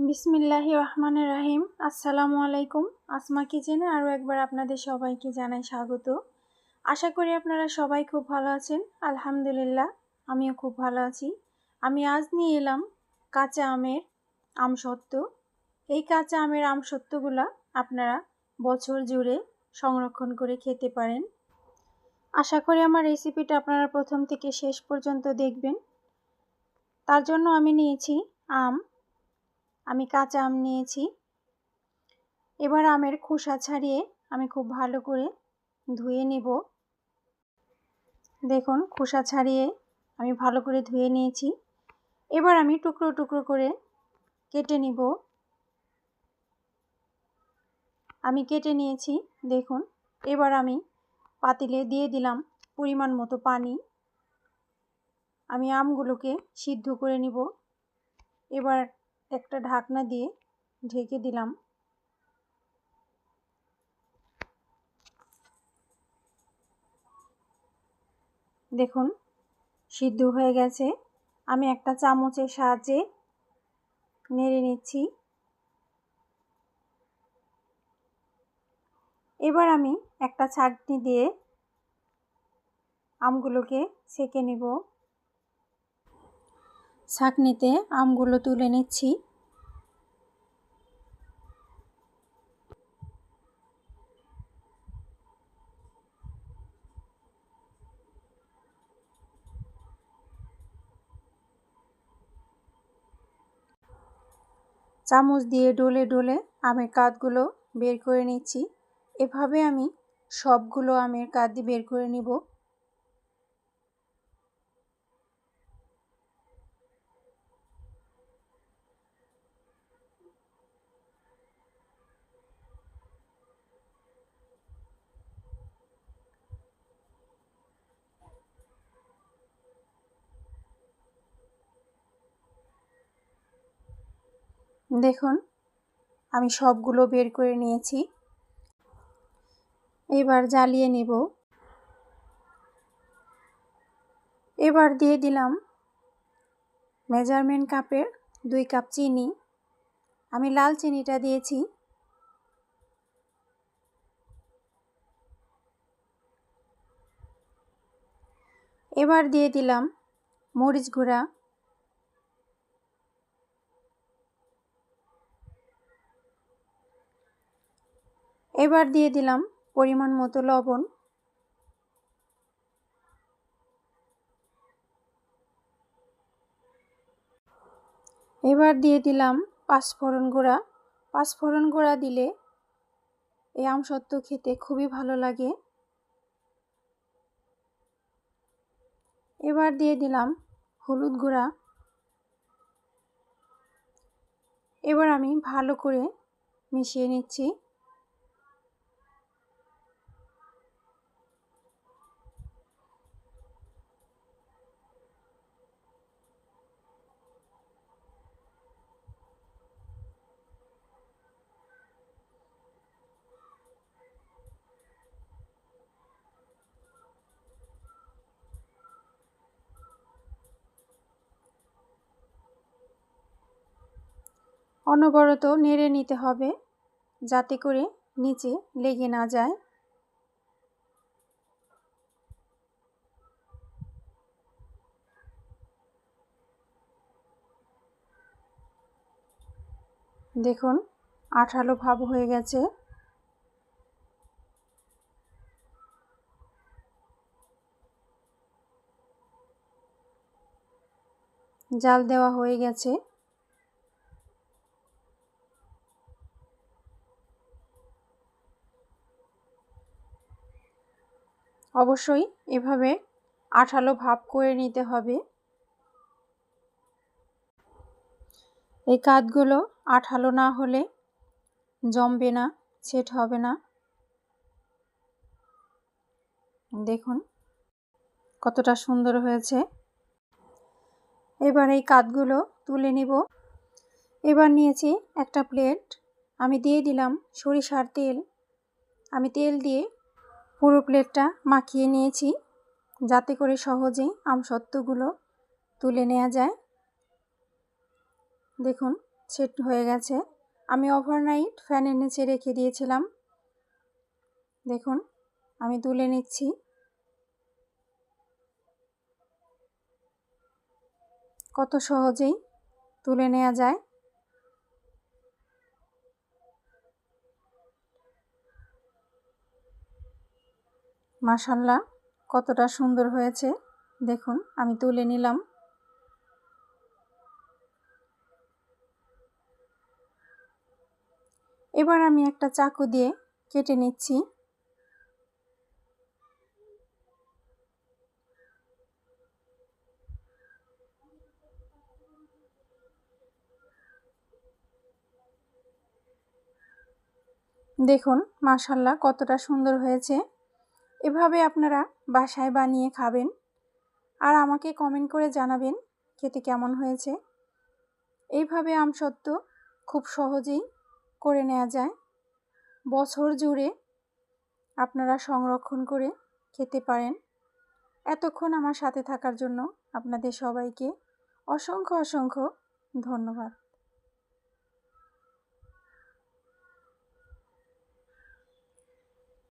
বিসমিল্লাহির রহমানির রহিম। আসসালামু আলাইকুম। আসমা কিচেনে আরও একবার আপনাদের সবাইকে জানাই স্বাগত। আশা করি আপনারা সবাই খুব ভালো আছেন। আলহামদুলিল্লাহ, আমিও খুব ভালো আছি। আমি আজ নিয়ে এলাম কাঁচা আমের আমসত্ত্ব। এই কাঁচা আমের আমসত্ত্বগুলো আপনারা বছর জুড়ে সংরক্ষণ করে খেতে পারেন। আশা করি আমার রেসিপিটা আপনারা প্রথম থেকে শেষ পর্যন্ত দেখবেন। তার জন্য আমি নিয়েছি আমি কাঁচা আম নিয়েছি। এবার আমের খোসা ছাড়িয়ে আমি খুব ভালো করে ধুয়ে নেব। দেখুন, খোসা ছাড়িয়ে আমি ভালো করে ধুয়ে নিয়েছি। এবার আমি টুকরো টুকরো করে কেটে নিব। আমি কেটে নিয়েছি, দেখুন। এবার আমি পাতিলে দিয়ে দিলাম পরিমাণ মতো পানি। আমি আমগুলোকে সিদ্ধ করে নিব। এবার একটা ঢাকনা দিয়ে ঢেকে দিলাম। দেখুন, সিদ্ধ হয়ে গেছে। আমি একটা চামচের সাহায্যে নেড়ে নিচ্ছি। এবার আমি একটা ছাঁকনি দিয়ে আমগুলোকে ছেঁকে নেব। ছাঁকনিতে আমগুলো তুলে নিচ্ছি। চামচ দিয়ে ডলে ডলে আমের কাঁধগুলো বের করে নিচ্ছি। এভাবে আমি সবগুলো আমের কাঁধ বের করে নিব। দেখুন, আমি সবগুলো বের করে নিয়েছি। এবার জ্বালিয়ে নেব। এবার দিয়ে দিলাম মেজারমেন্ট কাপের 2 কাপ চিনি। আমি লাল চিনিটা দিয়েছি। এবার দিয়ে দিলাম মরিচ গুঁড়া। এবার দিয়ে দিলাম পরিমাণ মতো লবণ। এবার দিয়ে দিলাম পাঁচফোড়ন গুঁড়া। পাঁচফোড়ন গুঁড়া দিলে এই আমসত্ত্ব খেতে খুবই ভালো লাগে। এবার দিয়ে দিলাম হলুদ গুঁড়া। এবার আমি ভালো করে মিশিয়ে নিচ্ছি। অনবরত নেড়ে নিতে হবে যাতে করে নিচে লেগে না যায়। দেখুন, আঠালো ভাব হয়ে গেছে। জাল দেওয়া হয়ে গেছে। অবশ্যই এভাবে আঠালো ভাব করে নিতে হবে। এই কাঠগুলো আঠালো না হলে জমবে না, সেট হবে না। দেখুন কতটা সুন্দর হয়েছে। এবার এই কাঠগুলো তুলে নিব। এবার নিয়েছি একটা প্লেট। আমি দিয়ে দিলাম সরিষার তেল। আমি তেল দিয়ে পুরো প্লেটটা মাখিয়ে নিয়েছি যাতে করে সহজেই আমসত্ত্বগুলো তুলে নেওয়া যায়। দেখুন, সেট হয়ে গেছে। আমি ওভারনাইট ফ্যানের নিচে রেখে দিয়েছিলাম। দেখুন আমি তুলে নিচ্ছি। কত সহজেই তুলে নেওয়া যায়। মাশাআল্লাহ কতটা সুন্দর হয়েছে দেখুন আমি তুলে নিলাম। এবার আমি একটা চাকু দিয়ে কেটে নিচ্ছি। দেখুন মাশাআল্লাহ কতটা সুন্দর হয়েছে। এভাবে আপনারা বাসায় বানিয়ে খাবেন আর আমাকে কমেন্ট করে জানাবেন খেতে কেমন হয়েছে। এইভাবে আমসত্ত্ব খুব সহজেই করে নেওয়া যায়। বছর জুড়ে আপনারা সংরক্ষণ করে খেতে পারেন। এতক্ষণ আমার সাথে থাকার জন্য আপনাদের সবাইকে অসংখ্য ধন্যবাদ।